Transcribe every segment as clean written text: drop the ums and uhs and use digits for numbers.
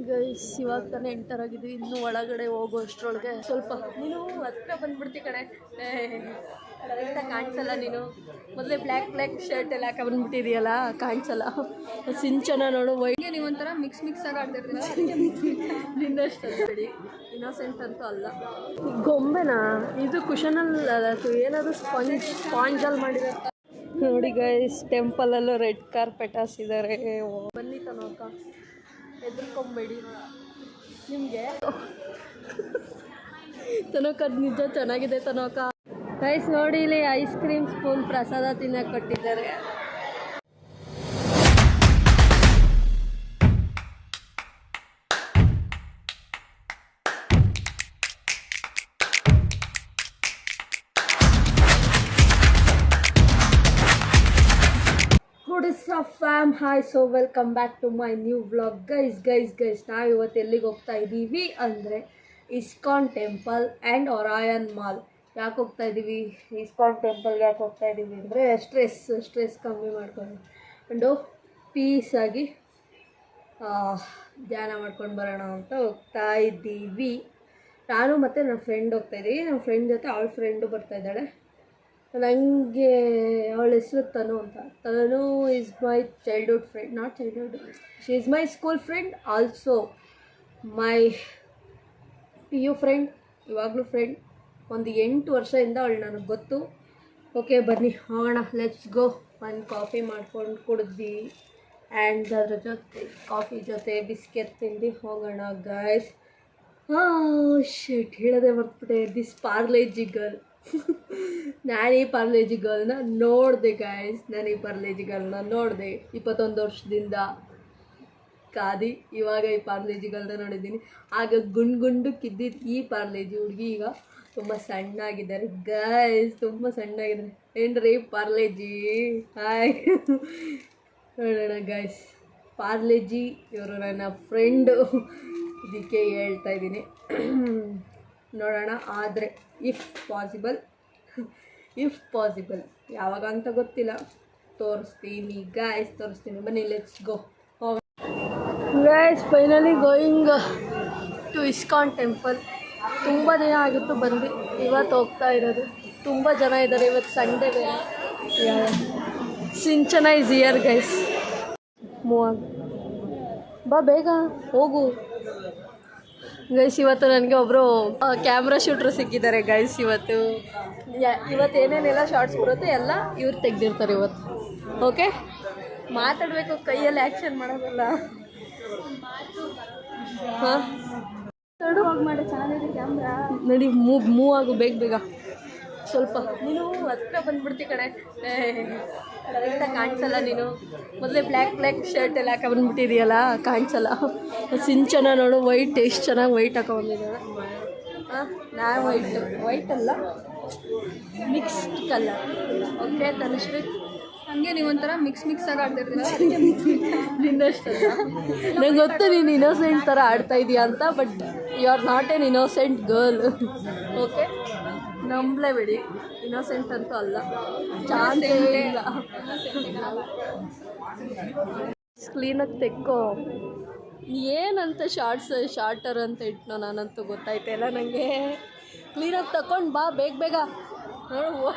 Guys ಇವಾಗ ತಾನೇ enter ಆಗಿದ್ವಿ, ಇನ್ನು ಒಳಗಡೆ ಹೋಗೋ ಅಷ್ಟರೊಳಗೆ ಸ್ವಲ್ಪ ನೀನು ಹತ್ರ ಬಂದ್ಬಿಡ್ತಿ ಕಡೆ ಕರೆಕ್ಟಾಗಿ ಕಾಣಿಸಲ್ಲ. ನೀನು ಮೊದಲೇ ಬ್ಲ್ಯಾಕ್ ಶರ್ಟ್ ಎಲ್ಲ ಹಾಕಿ ಬಂದ್ಬಿಟ್ಟಿದೆಯಲ್ಲ, ಕಾಣಿಸಲ್ಲ. ಸಿಂಚನ ನೋಡು ವೈಗೆ ನೀವು ಒಂಥರ ಮಿಕ್ಸ್ ಆಗಿ ಆಡ್ತಿರ್ತೀರ, ನಿನ್ನಷ್ಟು ಬಿಡಿ ಇನ್ನೋಸೆಂಟ್ ಅಂತೂ ಅಲ್ಲ. ಗೊಂಬೆನಾ ಇದು? ಕುಷನಲ್ಲಿ ಅದು ಏನಾದ್ರು ಸ್ಪಾಂಜಲ್ಲಿ ಮಾಡಿರುತ್ತೆ ನೋಡಿ ಗೈಸ್. ಟೆಂಪಲಲ್ಲೂ ರೆಡ್ ಕಾರ್ಪೆಟ್ ಹಾಸಿದ್ದಾರೆ. ಬನ್ನಿ ತನಕ ಹೆದರ್ಕೊಂಬೇಡಿ. ನಿಮಗೆ ತನಕ ನಿಜ ಚೆನ್ನಾಗಿದೆ ತನಕ. ಗೈಸ್ ನೋಡಿ, ಇಲ್ಲಿ ಐಸ್ ಕ್ರೀಮ್ ಸ್ಪೂನ್ ಪ್ರಸಾದ ತಿನ್ನಕ್ಕೆ ಕೊಟ್ಟಿದ್ದಾರೆ. Fam hi, so welcome back to my new vlog. Guys ನಾವು ಇವತ್ತು ಎಲ್ಲಿಗೆ ಹೋಗ್ತಾ ಇದ್ದೀವಿ ಅಂದರೆ ISKCON temple and Orion mall. ಯಾಕೆ ಹೋಗ್ತಾ ಇದ್ದೀವಿ ಇಸ್ಕಾನ್ ಟೆಂಪಲ್ಗೆ? ಯಾಕೆ ಹೋಗ್ತಾ ಇದ್ದೀವಿ ಅಂದರೆ ಸ್ಟ್ರೆಸ್ ಕಮ್ಮಿ ಮಾಡ್ಕೊಂಡು ಪೀಸಾಗಿ ಧ್ಯಾನ ಮಾಡ್ಕೊಂಡು ಬರೋಣ ಅಂತ ಹೋಗ್ತಾ ಇದ್ದೀವಿ. ನಾನು ಮತ್ತು ನನ್ನ ಫ್ರೆಂಡ್ ಹೋಗ್ತಾಯಿದ್ದೀವಿ. ನನ್ನ ಫ್ರೆಂಡ್ ಜೊತೆ ಅವಳ ಫ್ರೆಂಡು ಬರ್ತಾಯಿದ್ದಾಳೆ. ನನಗೆ ಅವಳ ಹೆಸರು ತನು ಅಂತ. Tanu is my childhood friend, not childhood, she is my school friend, also my PU friend, ಇವಾಗಲೂ ಫ್ರೆಂಡ್. ಒಂದು 8 ವರ್ಷದಿಂದ ಅವಳು ನನಗೆ ಗೊತ್ತು. ಓಕೆ ಬನ್ನಿ ಹೋಗೋಣ, ಲೆಟ್ಸ್ ಗೋ. ಒಂದು ಕಾಫಿ ಮಾಡ್ಕೊಂಡು ಕುಡಿದ್ವಿ ಆ್ಯಂಡ್ ಅದ್ರ ಜೊತೆ ಕಾಫಿ ಜೊತೆ ಬಿಸ್ಕೆಟ್ ತಿಂದು ಹೋಗೋಣ ಗೈಸ್. ಶೇಟ್ ಹೇಳೋದೇ ಬರ್ತಿದೆ, ದಿಸ್ ಪಾರ್ಲೇಜಿ ಗರ್ಲ್. ನಾನು ಈ ಪಾರ್ಲೇಜಿ ಗರ್ಲ್ನ ನೋಡಿದೆ ಗೈಸ್. ನಾನು ಈ ಪಾರ್ಲೇಜಿ ಗರ್ಲ್ನ ನೋಡಿದೆ 21 ವರ್ಷದಿಂದ ಕಾದಿ. ಇವಾಗ ಈ ಪಾರ್ಲೇಜಿ ಗರ್ಲ್ನ ನೋಡಿದ್ದೀನಿ. ಆಗ ಗುಂಡು ಕಿದ್ದಿದ್ದು ಈ ಪಾರ್ಲೇಜಿ ಹುಡುಗಿ ಈಗ ತುಂಬ ಸಣ್ಣಾಗಿದ್ದಾರೆ ಗೈಸ್, ತುಂಬ ಸಣ್ಣಾಗಿದ್ದಾರೆ. ಏನ್ರಿ ಪಾರ್ಲೇಜಿ? ಹಾಯ್ ನೋಡೋಣ ಗೈಸ್. ಪಾರ್ಲೇಜಿ ಇವರು ನನ್ನ ಫ್ರೆಂಡು, ಇದಕ್ಕೆ ಹೇಳ್ತಾ ಇದ್ದೀನಿ. ನೋಡೋಣ, ಆದರೆ ಇಫ್ ಪಾಸಿಬಲ್ ಯಾವಾಗ ಅಂತ ಗೊತ್ತಿಲ್ಲ, ತೋರಿಸ್ತೀನಿ ಗೈಸ್, ತೋರಿಸ್ತೀನಿ. ಬನ್ನಿ let's go. Guys finally going to ISKCON temple. ತುಂಬ ದಿನ ಆಗಿತ್ತು ಬಂದು, ಇವತ್ತು ಹೋಗ್ತಾ ಇರೋದು. ತುಂಬ ಜನ ಇದ್ದಾರೆ, ಇವತ್ತು ಸಂಡೇ ಬೇರೆ. ಸಿಂಚನ ಇಸ್ ಹಿಯರ್ ಗೈಸ್. ಬಾ ಬೇಗ ಹೋಗು ಗೈಸ್. ಇವತ್ತು ನನಗೆ ಒಬ್ಬರು ಕ್ಯಾಮ್ರಾ ಶೂಟ್ರು ಸಿಕ್ಕಿದ್ದಾರೆ ಗೈಸ್. ಇವತ್ತು ಏನೇನೆಲ್ಲ ಶಾರ್ಟ್ಸ್ ಬರುತ್ತೆ ಎಲ್ಲ ಇವ್ರು ತೆಗೆದಿರ್ತಾರೆ ಇವತ್ತು. ಓಕೆ, ಮಾತಾಡಬೇಕು, ಕೈಯಲ್ಲಿ ಆ್ಯಕ್ಷನ್ ಮಾಡೋದಲ್ಲ. ಹಾಂ ಮಾಡಿ ಚೆನ್ನಾಗಿದೆ ಕ್ಯಾಮ್ರಾ. ನಡಿ ಮೂವ್ ಆಗು ಬೇಗ. ಸ್ವಲ್ಪ ನೀನು ಹತ್ರ ಬಂದ್ಬಿಡ್ತಿ ಕಡೆ ಕರೆಕ್ಟಾಗಿ ಕಾಣಿಸಲ್ಲ. ನೀನು ಮೊದಲೇ ಬ್ಲ್ಯಾಕ್ ಶರ್ಟ್ ಎಲ್ಲ ಹಾಕಿ ಬಂದ್ಬಿಟ್ಟಿದೆಯಲ್ಲ, ಕಾಣಿಸಲ್ಲ. ಸಿಂಚನ ನೋಡು ವೈಟ್, ಎಷ್ಟು ಚೆನ್ನಾಗಿ ವೈಟ್ ಹಾಕೊಂಡ್ಬಂದಿದ್ದಾಳೆ. ನಾನು ವೈಟ್ ಅಲ್ಲ, ಮಿಕ್ಸ್ಡ್ ಕಲರ್. ಓಕೆ ತನುಶ್ರೀ, ಹಾಗೆ ನೀವು ಒಂಥರ ಮಿಕ್ಸ್ ಆಗಿ ಆಡ್ತಿರ್ತೀರ, ನಿನ್ನಷ್ಟು ನಂಗೆ ಗೊತ್ತು ನೀನು ಇನ್ನೋಸೆಂಟ್ ಥರ ಆಡ್ತಾ ಇದೀಯ ಅಂತ. But you are not an innocent girl. Okay, ನಂಬಲೇಬೇಡಿ, ಇನ್ನೋಸೆಂಟ್ ಅಂತೂ ಅಲ್ಲ, ಚಾನ್ಸೇ ಇಲ್ಲ. ಕ್ಲೀನಾಗಿ ತೆಕ್ಕೋ. ಏನಂತ ಶಾರ್ಟರ್ ಅಂತ ಇಟ್ನೋ ನಾನಂತೂ ಗೊತ್ತಾಯ್ತಾ ಇಲ್ಲ ನನಗೆ. ಕ್ಲೀನಾಗಿ ತಗೊಂಡು ಬಾ ಬೇಗ ನೋಡು.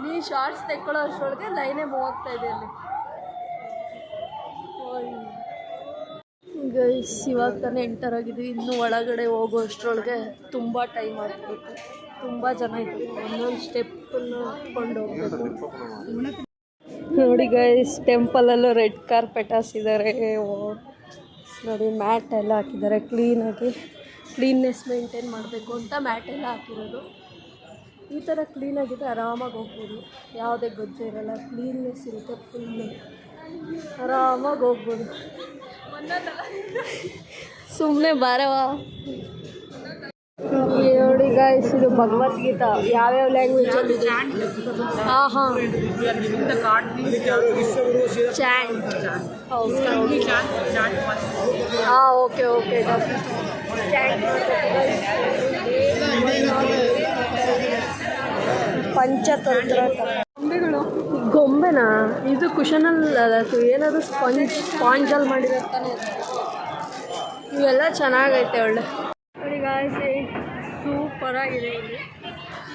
ನೀ ಶಾರ್ಟ್ಸ್ ತೆಕ್ಕೊಳ್ಳೋ ಅಷ್ಟರೊಳಗೆ ಲೈನೇ ಮೂವ್ ಆಗ್ತಾ ಇದೆ ಅಲ್ಲಿ. ಗೈಸ್ ಇವಾಗ ತಾನೇ ಎಂಟರ್ ಆಗಿದ್ವಿ, ಇನ್ನೂ ಒಳಗಡೆ ಹೋಗೋ ಅಷ್ಟರೊಳಗೆ ತುಂಬ ಟೈಮ್ ಆಗ್ಬೇಕು. ತುಂಬ ಜನ ಇದ್ದರು, ಒಂದೊಂದು ಸ್ಟೆಪ್ಪನ್ನು ಹತ್ಕೊಂಡು ಹೋಗ್ಬೇಕು. ನೋಡಿ ಗೈಸ್, ಟೆಂಪಲಲ್ಲೂ ರೆಡ್ ಕಾರ್ಪೆಟ್ ಹಾಸಿದ್ದಾರೆ. ನೋಡಿ ಮ್ಯಾಟ್ ಎಲ್ಲ ಹಾಕಿದ್ದಾರೆ. ಕ್ಲೀನ್ನೆಸ್ ಮೇಂಟೈನ್ ಮಾಡಬೇಕು ಅಂತ ಮ್ಯಾಟ್ ಎಲ್ಲ ಹಾಕಿರೋದು. ಈ ಥರ ಕ್ಲೀನಾಗಿದ್ದರೆ ಆರಾಮಾಗಿ ಹೋಗ್ಬೋದು, ಯಾವುದೇ ಗೊಜ್ಜೆ ಇರೋಲ್ಲ, ಕ್ಲೀನ್ನೆಸ್ ಇರುತ್ತೆ, ಫುಲ್ಲು ಆರಾಮಾಗಿ ಹೋಗ್ಬೋದು. ಸುಮ್ಮನೆ ಬಾರವಾ. ನೋಡಿ ಗೈಸ್, ಇದು ಭಗವದ್ಗೀತಾ ಯಾವ್ಯಾವ ಲ್ಯಾಂಗ್ವೇಜಲ್ಲಿ ಇದೆ. ಹಾಂ ಚಾಂಟ್. Okay chant. ಪಂಚತಂತ್ರ ಗೊಂಬೆನಾ ಇದು? ಕುಷನಲ್ಲಿ ಅದು ಏನಾದರೂ ಸ್ಪಾಂಜಲ್ಲಿ ಮಾಡಿರೋ ತಾನೇ. ಇವೆಲ್ಲ ಚೆನ್ನಾಗೈತೆ ಒಳ್ಳೆ ನೋಡಿ ಗಾಯ್ಸ್ ಸೂಪರಾಗಿದೆ ಇಲ್ಲಿ.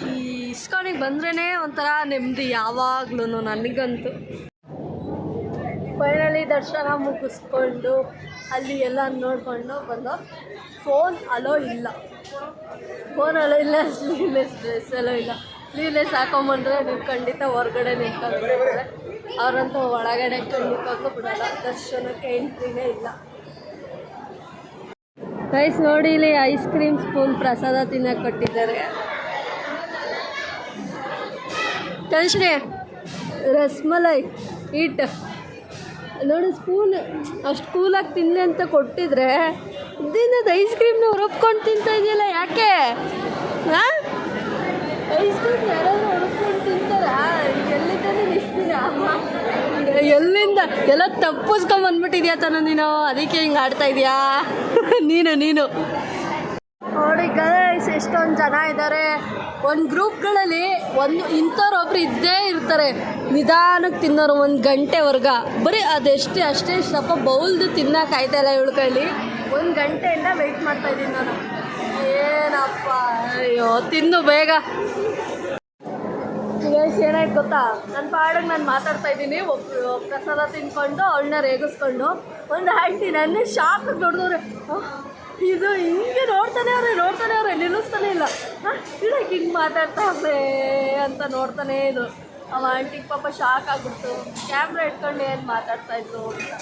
ಈ ಇಸ್ಕಾನಿಗೆ ಬಂದ್ರೇ ಒಂಥರ ನೆಮ್ಮದಿ ಯಾವಾಗ್ಲೂ ನನಗಂತೂ. ಫೈನಲಿ ದರ್ಶನ ಮುಗಿಸ್ಕೊಂಡು ಅಲ್ಲಿ ಎಲ್ಲ ನೋಡಿಕೊಂಡು ಬಂದು. ಫೋನ್ ಅಲೋ ಇಲ್ಲ, ಫೋನ್ ಅಲೋ ಇಲ್ಲ, ಸ್ಲೀವ್ಲೆಸ್ ಡ್ರೆಸ್ ಅಲೋ ಇಲ್ಲ. ಸ್ಲೀವ್ಲೆಸ್ ಹಾಕೊಂಬಂದ್ರೆ ನೀವು ಖಂಡಿತ ಹೊರಗಡೆ ನಿಂತ್ಕೊಂಡ್ಬಿಡ್ತಾರೆ, ಅವರಂತೂ ಒಳಗಡೆ ಖಂಡಿತವಾಗ್ಲೂ ಬಿಡೋಲ್ಲ. ದರ್ಶನಕ್ಕೆ ಎಂಟ್ರಿನೇ ಇಲ್ಲ. ಗೈಸ್ ನೋಡಿ ಇಲ್ಲಿ ಐಸ್ ಕ್ರೀಮ್ ಸ್ಪೂನ್ ಪ್ರಸಾದ ತಿನ್ನಕ್ಕೆ ಕೊಟ್ಟಿದ್ದಾರೆ. ಕನಿಷ್ಠೆ ರಸ್ಮಲೈ ಈಟ್ ನೋಡಿ ಸ್ಪೂನ್ ಅಷ್ಟು ಕೂಲಾಗಿ ತಿನ್ನಿ ಅಂತ ಕೊಟ್ಟಿದ್ರೆ ದಿನದ ಐಸ್ ಕ್ರೀಮ್ನ ಹೊರಪ್ಕೊಂಡು ತಿಂತಾ ಇದೆಯಲ್ಲ, ಯಾಕೆ ಹಾಂ? ಐಸ್ ಕ್ರೀಮ್ ಯಾರಾದರೂ ಹೊರಪ್ಕೊಂಡು ತಿಂತಾರಾ? ಎಲ್ಲಿದ್ದಾನೆ ಇಷ್ಟು ದಿನ? ಎಲ್ಲಿಂದ ಎಲ್ಲ ತಪ್ಪಿಸ್ಕೊಂಬಂದ್ಬಿಟ್ಟಿದ್ಯಾ ತಾನು ನೀನು, ಅದಕ್ಕೆ ಹಿಂಗೆ ಆಡ್ತಾ ಇದೆಯಾ ನೀನು ನೋಡಿ ಗೈಸ್ ಎಷ್ಟೊಂದು ಜನ ಇದ್ದಾರೆ. ಒಂದು ಗ್ರೂಪ್ಗಳಲ್ಲಿ ಇಂಥವ್ರೊಬ್ರು ಇದ್ದೇ ಇರ್ತಾರೆ ನಿಧಾನಕ್ಕೆ ತಿನ್ನೋರು 1 ಗಂಟೆವರೆಗ. ಬರೀ ಅಷ್ಟೇ ಸ್ವಲ್ಪ ಬೌಲ್ದು ತಿನ್ನೋಕೆ ಆಯ್ತಾಯಿಲ್ಲ ಇವಳ ಕೈಲಿ. 1 ಗಂಟೆಯಿಂದ ವೆಯ್ಟ್ ಮಾಡ್ತಾಯಿದ್ದೀನಿ ನಾನು. ಏನಪ್ಪ, ಅಯ್ಯೋ ತಿನ್ನು ಬೇಗ. ಗೈಸ್ ಏನಾಯ್ತು ಗೊತ್ತಾ, ನನ್ನ ಪಾಡಿಗೆ ನಾನು ಮಾತಾಡ್ತಾ ಇದ್ದೀನಿ, ಒಬ್ಬರು ಪ್ರಸಾದ ತಿನ್ಕೊಂಡು ಅವಳನ್ನ ರೇಗಿಸ್ಕೊಂಡು. ಒಂದು ಆಂಟಿ ನನ್ನ ಶಾಕ್ ನೋಡಿದವ್ರೆ, ಇದು ಹಿಂಗೆ ನೋಡ್ತಾನೆ ಅವ್ರೆ ನಿಲ್ಲಿಸ್ತಾನೆ ಇಲ್ಲ. ಇದಕ್ಕೆ ಹಿಂಗೆ ಮಾತಾಡ್ತಾವೆ ಅಂತ ನೋಡ್ತಾನೆ ಇದು. ಅವ ಆಂಟಿಗೆ ಪಾಪ ಶಾಕ್ ಆಗ್ಬಿಡ್ತು. ಕ್ಯಾಮ್ರಾ ಇಟ್ಕೊಂಡು ಏನು ಮಾತಾಡ್ತಾಯಿದ್ರು ಅಂತ.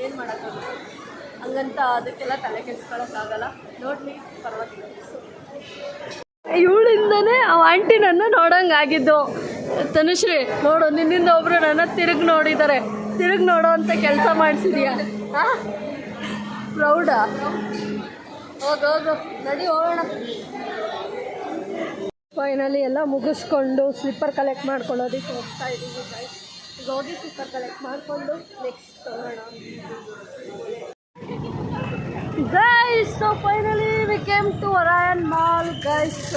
ಏನು ಮಾಡೋಕ್ಕಾಗುತ್ತೆ, ಹಂಗಂತ ಅದಕ್ಕೆಲ್ಲ ತಲೆ ಕೆಡಿಸ್ಕೊಳ್ಳೋಕ್ಕಾಗಲ್ಲ. ನೋಡಲಿ ಪರವಾಗಿಲ್ಲ. ಇವಳಿಂದನೇ ಆ ಆಂಟಿ ನನ್ನ ನೋಡೋಂಗಾಗಿದ್ದು. ತನುಶ್ರೀ ನೋಡು, ನಿನ್ನಿಂದ ಒಬ್ಬರು ನನ್ನ ತಿರುಗಿ ನೋಡಿದ್ದಾರೆ. ತಿರುಗಿ ನೋಡೋ ಅಂತ ಕೆಲಸ ಮಾಡಿಸಿದ್ಯಾ? ಹಾಂ, ಪ್ರೌಡಾ? ಹೋಗು ನಡಿ ಹೋಗೋಣ. ಫೈನಲಿ ಎಲ್ಲ ಮುಗಿಸ್ಕೊಂಡು ಸ್ಲಿಪ್ಪರ್ ಕಲೆಕ್ಟ್ ಮಾಡ್ಕೊಳ್ಳೋದಕ್ಕೆ ಹೋಗ್ತಾ ಇದ್ದೀವಿ ಗೈಸ್. ಈಗ ಹೋಗಿ ಸ್ಲಿಪ್ಪರ್ ಕಲೆಕ್ಟ್ ಮಾಡಿಕೊಂಡು ನೆಕ್ಸ್ಟ್ ಹೋಗೋಣ guys. So finally we came to Orion mall guys.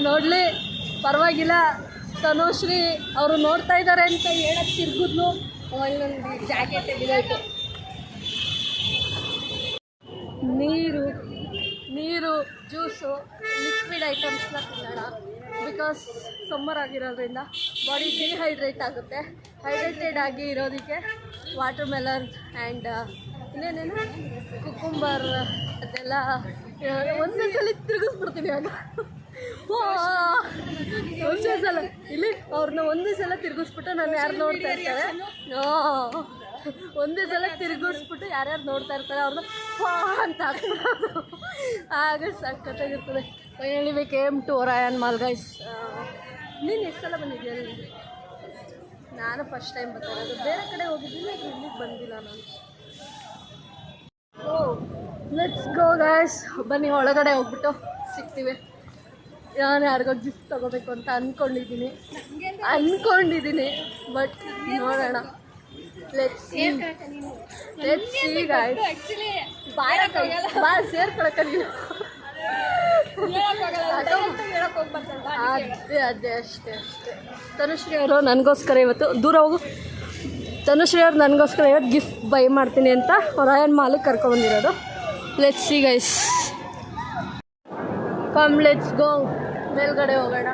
ನೋಡಲಿ ಪರವಾಗಿಲ್ಲ. ತನುಶ್ರೀ ಅವರು ನೋಡ್ತಾ ಇದ್ದಾರೆ ಅಂತ ಹೇಳಕ್ಕೆ ತಿರ್ಗಿದ್ಲು. ಅವಾಗ ನನಗೆ ಜಾಕೆಟ್ ತೆಗಿದಾಯ್ತು. ನೀರು ಜ್ಯೂಸು ಲಿಕ್ವಿಡ್ ಐಟಮ್ಸ್ನ ತಿನ್ನೋಣ. ಬಿಕಾಸ್ ಸಮ್ಮರ್ ಆಗಿರೋದ್ರಿಂದ ಬಾಡಿ ಡಿಹೈಡ್ರೇಟ್ ಆಗುತ್ತೆ. ಹೈಡ್ರೇಟೆಡ್ ಆಗಿ ಇರೋದಕ್ಕೆ ವಾಟರ್ ಮೆಲನ್ ಆ್ಯಂಡ್ ಇನ್ನೇನೇನು ಕುಕುಂಬರ್ ಅದೆಲ್ಲ ಒಂದೇ ಸಲ ತಿರುಗಿಸ್ಬಿಡ್ತೀನಿ. ಆಗ ಒಂದೇ ಸಲ ಇಲ್ಲಿ ಅವ್ರನ್ನ ಒಂದೇ ಸಲ ತಿರುಗಿಸ್ಬಿಟ್ಟು ನಾನು ಯಾರು ನೋಡ್ತಾ ಇರ್ತಾರೆ, ಒಂದೇ ಸಲ ತಿರುಗಿಸ್ಬಿಟ್ಟು ಯಾರ್ಯಾರು ನೋಡ್ತಾ ಇರ್ತಾರೆ ಅವ್ರನ್ನ ಅಂತ ಹಾಕ್ಬಿಡೋದು. ಆಗ ಸಖತ್ತಾಗಿರ್ತದೆ. Finally we came to Orion mall guys. ನೀನು ಎಷ್ಟು ಸಲ ಬಂದಿದ್ಯಾ? ನಾನು ಫಸ್ಟ್ ಟೈಮ್ ಬರ್ತಾಯಿರೋದು. ಬೇರೆ ಕಡೆ ಹೋಗಿದ್ದೀನಿ, ಇಲ್ಲಿಗೆ ಬಂದಿಲ್ಲ ನಾನು. Let's go guys. ಬನ್ನಿ ಒಳಗಡೆ ಹೋಗ್ಬಿಟ್ಟು ಸಿಗ್ತೀವಿ. ನಾನು ಯಾರಿಗೋ ಗಿಫ್ಟ್ ತೊಗೋಬೇಕು ಅಂತ ಅಂದ್ಕೊಂಡಿದ್ದೀನಿ, ಬಟ್ ನೋಡೋಣ. Let's see guys. ಬಾ ಸೇರ್ಕೊಳಕ್ಕ ನೀನು. ಅದೇ ಅಷ್ಟೇ. ತನುಶ್ರೀ ಅವರು ನನಗೋಸ್ಕರ ಇವತ್ತು ದೂರ ಹೋಗು. ತನುಶ್ರೀ ಅವ್ರು ನನಗೋಸ್ಕರ ಇವತ್ತು ಗಿಫ್ಟ್ ಬೈ ಮಾಡ್ತೀನಿ ಅಂತ ಒರಾಯನ್ ಮಾಲಿಗೆ ಕರ್ಕೊಬಂದಿರೋದು. Let's see guys. Come let's go. ಮೇಲ್ಗಡೆ ಹೋಗೋಣ.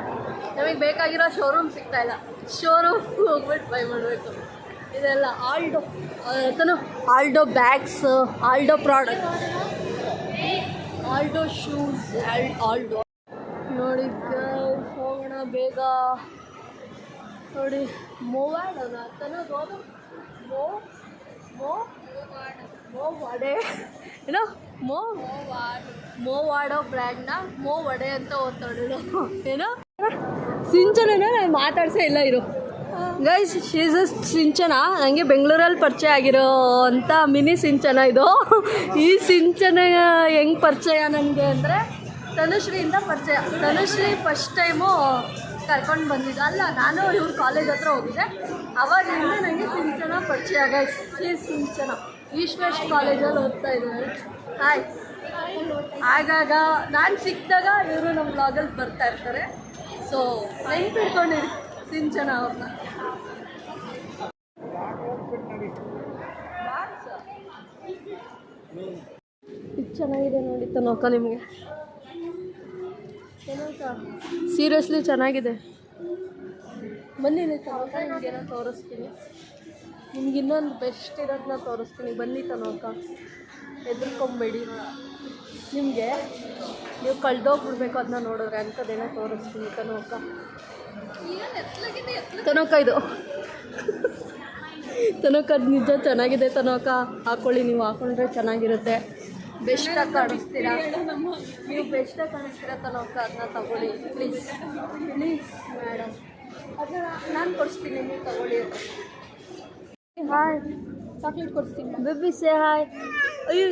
ನಮಗೆ ಬೇಕಾಗಿರೋ ಶೋರೂಮ್ ಸಿಗ್ತಾಯಿಲ್ಲ. ಶೋರೂಮ್ ಹೋಗ್ಬಿಟ್ಟು ಬೈ ಮಾಡಬೇಕು. ಇದೆಲ್ಲ Aldo bags, Aldo products, Aldo shoes, Aldo ನೋಡಿ ಹೋಗೋಣ ಬೇಗ. ನೋಡಿ ಮೋವಾಡೋಣ ತನಗೋದು ಮೋವಾಡೆ ಏನೋ ಮೋವಾಡೋ ಬ್ರ್ಯಾಂಡ್ನ ಮೋವಡೆ ಅಂತ ಓದ್ತಾಳು. ಏನೋ ಸಿಂಚನನ ನಾನು ಮಾತಾಡ್ಸೇ ಇಲ್ಲ ಇರು ಗೈಸ್. ಶೀಸ್ ಸಿಂಚನ ನನಗೆ ಬೆಂಗಳೂರಲ್ಲಿ ಪರಿಚಯ ಆಗಿರೋ ಅಂಥ ಮಿನಿ ಸಿಂಚನ ಇದು. ಈ ಸಿಂಚನ ಹೆಂಗೆ ಪರಿಚಯ ನನಗೆ ಅಂದರೆ ತನುಶ್ರೀಯಿಂದ ಪರಿಚಯ. ತನುಶ್ರೀ ಫಸ್ಟ್ ಟೈಮು ಕರ್ಕೊಂಡು ಬಂದಿದ್ದು ಅಲ್ಲ, ನಾನು ಇವ್ರ ಕಾಲೇಜ್ ಹತ್ರ ಹೋಗಿದ್ದೆ. ಅವಾಗಿಂದ ನನಗೆ ಸಿಂಚನ ಪರಿಚಯ ಗೈಸ್. ಶೀಸ್ ಸಿಂಚನ ಈಶ್ವೇಶ್ ಕಾಲೇಜಲ್ಲಿ ಓದ್ತಾ ಇದ್ದಾರೆ. ಹಾಯ್. ಆಗಾಗ ನಾನು ಸಿಕ್ಕಿದಾಗ ಇವರು ನಮ್ಮ ಬ್ಲಾಗಲ್ಲಿ ಬರ್ತಾ ಇರ್ತಾರೆ. ಸೊ ನೆನ್ಪಿಟ್ಕೊಂಡಿರಿ ಸಿಂಚನ ಅವ್ರನ್ನ. ಇದು ಚೆನ್ನಾಗಿದೆ ನೋಡಿ ತನಕ ನಿಮಗೆ. ಸೀರಿಯಸ್ಲಿ ಚೆನ್ನಾಗಿದೆ. ಬನ್ನಿ ತನಕ ನಿಮಗೇನೋ ತೋರಿಸ್ತೀನಿ. ನಿಮ್ಗೆ ಇನ್ನೊಂದು ಬೆಸ್ಟ್ ಇರೋದನ್ನ ತೋರಿಸ್ತೀನಿ. ಬನ್ನಿ ತನಕ, ಹೆದರ್ಕೊಂಬೇಡಿ. ನಿಮಗೆ ನೀವು ಕಳೆದೋಗ್ಬಿಡ್ಬೇಕು ಅದನ್ನ ನೋಡಿದ್ರೆ ಅಂಥದ್ದೇನೋ ತೋರಿಸ್ತೀನಿ ತನಕ. ಇದು ತನಕ ನಿಜ ಚೆನ್ನಾಗಿದೆ ತನಕ. ಹಾಕ್ಕೊಳ್ಳಿ, ನೀವು ಹಾಕೊಂಡ್ರೆ ಚೆನ್ನಾಗಿರುತ್ತೆ. ಬೆಸ್ಟಾಗಿ ಕಾಣಿಸ್ತೀರಾ ನೀವು, ಬೆಸ್ಟಾಗಿ ಕಾಣಿಸ್ತೀರಾ ತನಕ. ಅದನ್ನ ತಗೊಳ್ಳಿ ಪ್ಲೀಸ್ ಮೇಡಮ್. ಅದನ್ನ ನಾನು ಕೊಡಿಸ್ತೀನಿ, ನೀವು ತಗೊಳ್ಳಿ. ಹಾಯ್, ಚಾಕ್ಲೇಟ್ ಕೊಡಿಸ್ತೀನಿ. Baby say hi. ಅಯ್ಯೋ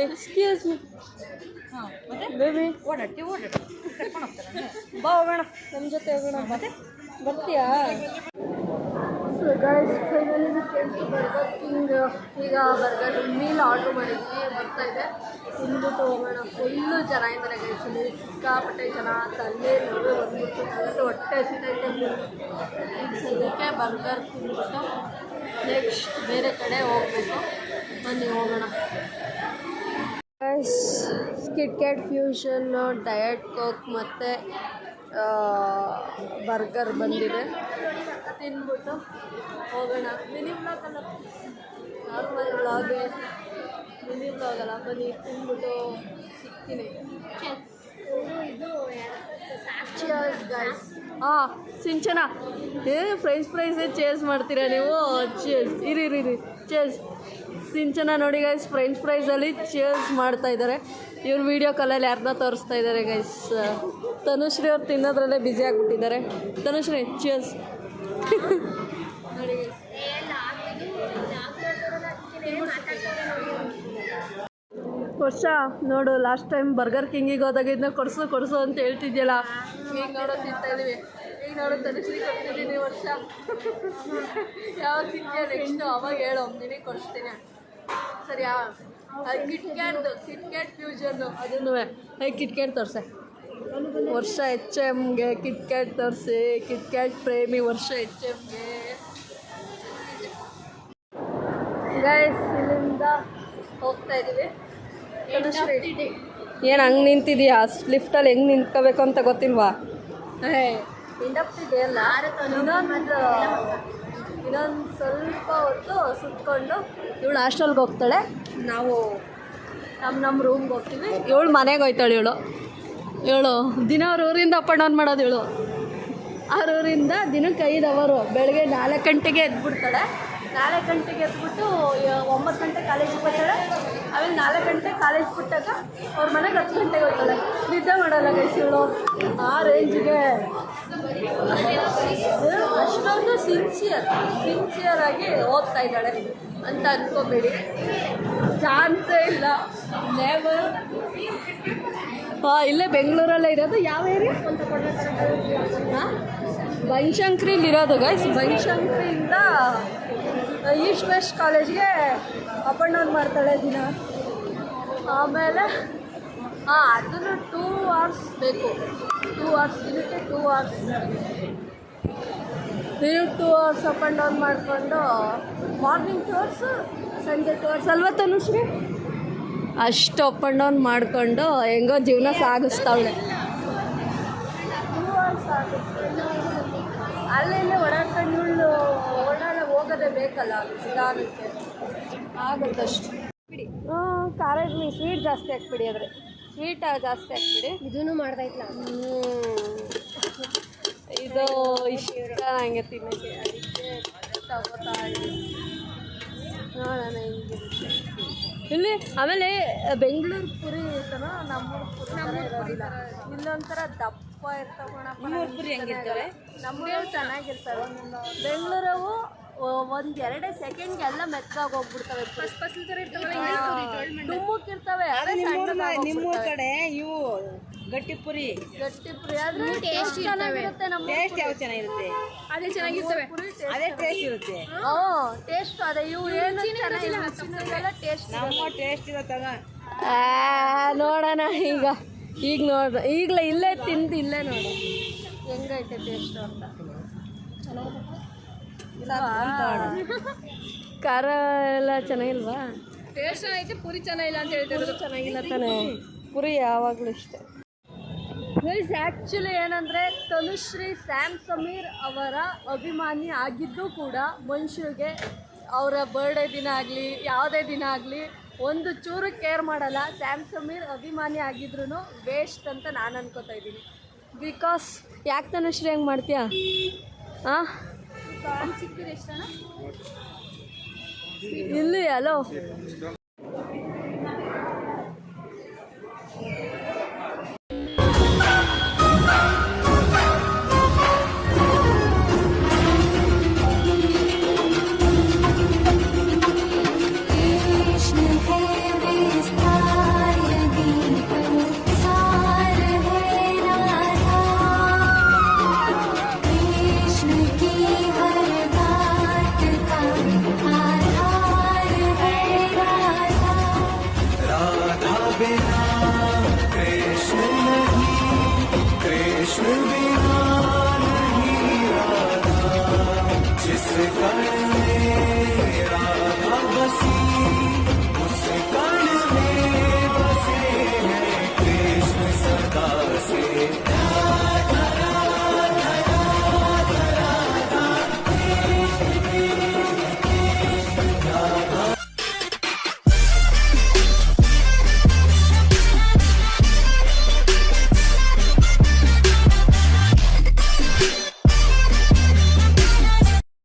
ಎಕ್ಸ್ಕ್ಯೂಸ್ ಮಿ ಬೇಬಿ. ಬಾ ಹೋಗೋಣ, ನಮ್ಮ ಜೊತೆ ಹೋಗೋಣ. ಬರ್ತೀಯಾ? So guys, finally burger king. ಈಗ ಬರ್ಗರ್ ಮೀಲ್ ಆರ್ಡ್ರ್ ಮಾಡಿದ್ವಿ, ಬರ್ತಾಯಿದೆ. ತಿಂದ್ಬಿಟ್ಟು ಹೋಗೋಣ. ಫುಲ್ಲು ಜನ ಇದ್ದಾರೆ ಗೈಸ್, ಸಿಕ್ಕಾಪಟ್ಟೆ ಜನ. ಅಲ್ಲೇ ನೋಡು ಬಂದ್ಬಿಟ್ಟು ನನಗೆ ಹೊಟ್ಟೆ ಹಸಿತೈತೆ. ಈಗ ಸದ್ಯಕ್ಕೆ ಬರ್ಗರ್ ತಿಂದ್ಬಿಟ್ಟು ನೆಕ್ಸ್ಟ್ ಬೇರೆ ಕಡೆ ಹೋಗಬೇಕು. ಬನ್ನಿ ಹೋಗೋಣ. Guys, KitKat fusion, diet coke ಮತ್ತು ಬರ್ಗರ್ ಬಂದಿದೆ. ತಿಂದ್ಬಿಟ್ಟು ಹೋಗೋಣ. ಮಿನಿ ಬ್ಲಾಗಲ್ಲ, ನಾರ್ಮಲ್ ಬ್ಲಾಗೆ, ಮಿನಿ ಬ್ಲಾಗಲ್ಲ. ಬನ್ನಿ ತಿಂದ್ಬಿಟ್ಟು ಸಿಗ್ತೀನಿ. ಗೈಸ್, ಹಾಂ ಸಿಂಚನ, ಫ್ರೈಸೇ ಚೇಸ್ ಮಾಡ್ತೀರಾ ನೀವು? ಚೇಸ್ ಇರಿ ಚೇಸ್. ಸಿಂಚನ ನೋಡಿ ಗೈಸ್, ಫ್ರೈಸಲ್ಲಿ ಚೇಸ್ ಮಾಡ್ತಾ ಇದ್ದಾರೆ. ಇವ್ರು ವೀಡಿಯೋ ಕಾಲಲ್ಲಿ ಯಾರನ್ನ ತೋರಿಸ್ತಾ ಇದ್ದಾರೆ ಗೈಸ್. ತನುಶ್ರೀ ಅವ್ರು ತಿನ್ನೋದ್ರಲ್ಲೇ ಬ್ಯುಸಿ ಆಗಿಬಿಟ್ಟಿದ್ದಾರೆ. ತನುಶ್ರೀ ಚೇಸ್ ನೋಡಿ ಗೈಸ್. ವರ್ಷ ನೋಡು, ಲಾಸ್ಟ್ ಟೈಮ್ ಬರ್ಗರ್ ಕಿಂಗಿಗೆ ಹೋದಾಗ ಇದನ್ನ ಕೊಡಿಸು ಅಂತ ಹೇಳ್ತಿದ್ಯಲ್ಲ. ಈಗ ನೋಡೋ ತಿಂತಾ ಇದೀವಿ. ಈಗ ನೋಡೋ ತನುಶ್ರೀ ಕೊಡ್ತಿದ್ದೀನಿ. ವರ್ಷ ಯಾವಾಗ ಸಿಗ್ತೀಯ ನೆಕ್ಸ್ಟು ಅವಾಗ ಹೇಳು, ನಿನಗೆ ಕೊಡಿಸ್ತೀನಿ ಸರಿಯಾ? ಕಿಟ್ಕ್ಯಾಟ್ ಫ್ಯೂಷನ್ನು ಅದನ್ನು ಕಿಟ್ಕ್ಯಾಟ್ ತೋರಿಸೆ. ವರ್ಷ HMಗೆ ಕಿಟ್ಕ್ಯಾಟ್ ತೋರಿಸಿ. ಕಿಟ್ಕ್ಯಾಟ್ ಪ್ರೇಮಿ ವರ್ಷ HMಗೆ. ಗೈಸ್, ಇಲ್ಲಿಂದ ಹೋಗ್ತಾ ಇದ್ದೀವಿ. ಏನು ಹಂಗೆ ನಿಂತಿದೆಯಾ? ಲಿಫ್ಟಲ್ಲಿ ಹೆಂಗೆ ನಿಂತ್ಕೋಬೇಕು ಅಂತ ಗೊತ್ತಿಲ್ವಾ? ಎಂಡ್ ಆಫ್ ದಿ ಡೇ ಅಲ್ಲ, ಇನ್ನೊಂದು ಸ್ವಲ್ಪ ಹೊತ್ತು ಸುತ್ಕೊಂಡು ಇವಳು ಹಾಸ್ಟೆಲ್ಗೆ ಹೋಗ್ತಾಳೆ. ನಾವು ನಮ್ಮ ರೂಮ್ಗೆ ಹೋಗ್ತೀವಿ. ಇವಳು ಮನೆಗೆ ಹೋಗ್ತಾಳೆ. ಇವಳು ದಿನ ಅವ್ರ ಊರಿಂದ ಅಪ್ ಆ್ಯಂಡ್ ಡೌನ್ ಮಾಡೋದು. ಅವ್ರ ಊರಿಂದ ದಿನಕ್ಕೆ 5 ಅವರು. ಬೆಳಗ್ಗೆ 4 ಗಂಟೆಗೆ ಎದ್ಬಿಡ್ತಾಳೆ. 4 ಗಂಟೆಗೆ ಎದ್ಬಿಟ್ಟು 9 ಗಂಟೆ ಕಾಲೇಜಿಗೆ ಬರ್ತಾಳೆ. ಆಮೇಲೆ 4 ಗಂಟೆ ಕಾಲೇಜ್ ಬಿಟ್ಟಾಗ ಅವ್ರ ಮನೆಗೆ 10 ಗಂಟೆಗೆ ಹೋಗ್ತಾಳೆ. ನಿದ್ದೆ ಮಾಡಲ್ಲ ಗೈಸ್ ಇವಳು. ಆ ರೇಂಜಿಗೆ ಅಷ್ಟೊಂದು ಸಿನ್ಸಿಯರಾಗಿ ಓದ್ತಾ ಇದ್ದಾಳೆ ಅಂತ ಅಂದ್ಕೋಬೇಡಿ. ಚಾನ್ಸೇ ಇಲ್ಲ, ನೇವರ್. ಇಲ್ಲೇ ಬೆಂಗಳೂರಲ್ಲೇ ಇರೋದು. ಯಾವ ಏರಿಯಾ? ಬನಶಂಕರಿಲಿರೋದು ಗೈಸ್. ಬನಶಂಕರಿಯಿಂದ ಈಸ್ಟ್ ವೆಸ್ಟ್ ಕಾಲೇಜ್ಗೆ ಅಪ್ ಆ್ಯಂಡ್ ಡೌನ್ ಮಾಡ್ತಾಳೆ ದಿನ. ಆಮೇಲೆ ಅದನ್ನು 2 hours ಬೇಕು. 2 hours ದಿನಕ್ಕೆ 2 hours. ದಿನಕ್ಕೆ 2 hours ಅಪ್ ಆ್ಯಂಡ್ ಡೌನ್ ಮಾಡಿಕೊಂಡು ಮಾರ್ನಿಂಗ್ 2 hours, ಸಂಜೆ 2 hours ಅಲ್ವಾ ತನುಶ್ರೀ? ಅಷ್ಟು ಅಪ್ ಆ್ಯಂಡ್ ಡೌನ್ ಮಾಡಿಕೊಂಡು ಹೆಂಗೋ ಜೀವನ ಸಾಗಿಸ್ತಾವಳೆ. 2 hours ಅಲ್ಲೇ ಓಡಾಡ್ಕೊಂಡು ಹೋಗೋದೇ ಬೇಕಲ್ಲ, ನಿಧಾನಕ್ಕೆ ಆಗುತ್ತಷ್ಟು. ಬಿಡಿ, ಖಾರ ಇರಲಿ, ಸ್ವೀಟ್ ಜಾಸ್ತಿ ಹಾಕ್ಬಿಡಿ. ಆದರೆ ಸ್ವೀಟ್ ಜಾಸ್ತಿ ಹಾಕ್ಬಿಡಿ. ಇದೂ ಮಾಡ್ತಾಯಿಲ್ಲ. ಇದು ಇಷ್ಟ ನನಗೆ ತಿನ್ನೋಕ್ಕೆ, ಅದಕ್ಕೆ ತಗೋತಾ ಇದ್ದೀನಿ. ನೋಡೋಣ ಹೆಂಗಿರುತ್ತೆ ಇಲ್ಲಿ. ಆಮೇಲೆ ಬೆಂಗಳೂರು ಪುರಿ ಇರ್ತನೋ, ನಮ್ಮೂರು ಪುರಿ ಇರೋದಿಲ್ಲ. ಇಲ್ಲೊಂಥರ ದಪ್ಪ ಇರ್ತಾವಣ. ಪುರಿ ಹೆಂಗಿರ್ತವೆ? ನಮ್ಮೂರು ಚೆನ್ನಾಗಿರ್ತವೆ. ಬೆಂಗಳೂರವು 1-2 ಸೆಕೆಂಡ್ಗೆ ಎಲ್ಲ ಮೆತ್ತಗಾಗಿ ಹೋಗ್ಬಿಡ್ತವೆ. ಡುಮ್ಮಕ್ಕಿರ್ತವೆ. ನಿಮ್ಮೂರ ಕಡೆ ಇವು ಗಟ್ಟಿ ಪುರಿ ಆದ್ರೆ ಟೇಸ್ಟ್ ಚೆನ್ನಾಗಿರುತ್ತೆ. ನಮ್ಮ ಟೇಸ್ಟ್ ಯಾವ ಚೆನ್ನಾಗಿರುತ್ತೆ? ಅದೇ ಚೆನ್ನಾಗಿರ್ತವೆ. ಅದೇ ಟೇಸ್ಟ್ ಇರುತ್ತೆ. ಟೇಸ್ಟ್ ಅದೇ. ಇವು ಏನು ಚೆನ್ನಾಗಿಲ್ಲ, ಟೇಸ್ಟ್ ನಮ್ಮ ಟೇಸ್ಟ್ ಇರುತ್ತಾಗ. ನೋಡೋಣ ಈಗ ನೋಡ್ರಿ. ಇಲ್ಲೇ ತಿಂದು ಇಲ್ಲೇ ನೋಡು ಹೆಂಗೈತೆ ಟೇಸ್ಟ್ ಅಂತ. ಖಾರ ಎಲ್ಲ ಚೆನ್ನಾಗಿಲ್ವಾ? ಟೇಸ್ಟ್ ಐತೆ, ಪುರಿ ಚೆನ್ನಾಗಿಲ್ಲ ಅಂತ ಹೇಳ್ತಿರೋದು. ಚೆನ್ನಾಗಿಲ್ಲ ತಾನೇ ಪುರಿ ಯಾವಾಗಲೂ ಇಷ್ಟೇ. ಗೈಸ್ ಆ್ಯಕ್ಚುಲಿ ಏನಂದರೆ ತನುಶ್ರೀ ಸ್ಯಾಮ್ ಸಮೀರ್ ಅವರ ಅಭಿಮಾನಿ ಆಗಿದ್ದು ಕೂಡ ಮನುಷ್ಯರಿಗೆ ಅವರ ಬರ್ಡೇ ದಿನ ಆಗಲಿ ಯಾವುದೇ ದಿನ ಆಗಲಿ ಒಂದು ಚೂರು ಕೇರ್ ಮಾಡಲ್ಲ. ಸ್ಯಾಮ್ ಸಮೀರ್ ಅಭಿಮಾನಿ ಆಗಿದ್ರು ವೇಸ್ಟ್ ಅಂತ ನಾನು ಅನ್ಕೋತಾ ಇದ್ದೀನಿ. ಬಿಕಾಸ್ ಯಾಕೆ ತನುಶ್ರೀ ಹೆಂಗೆ ಮಾಡ್ತೀಯಾ? ಹಾಂ ಚಿಕ್ಕದು ಎಷ್ಟಣ್ಣ? ಇಲ್ಲಿ ಹಲೋ कृष्ण सदा से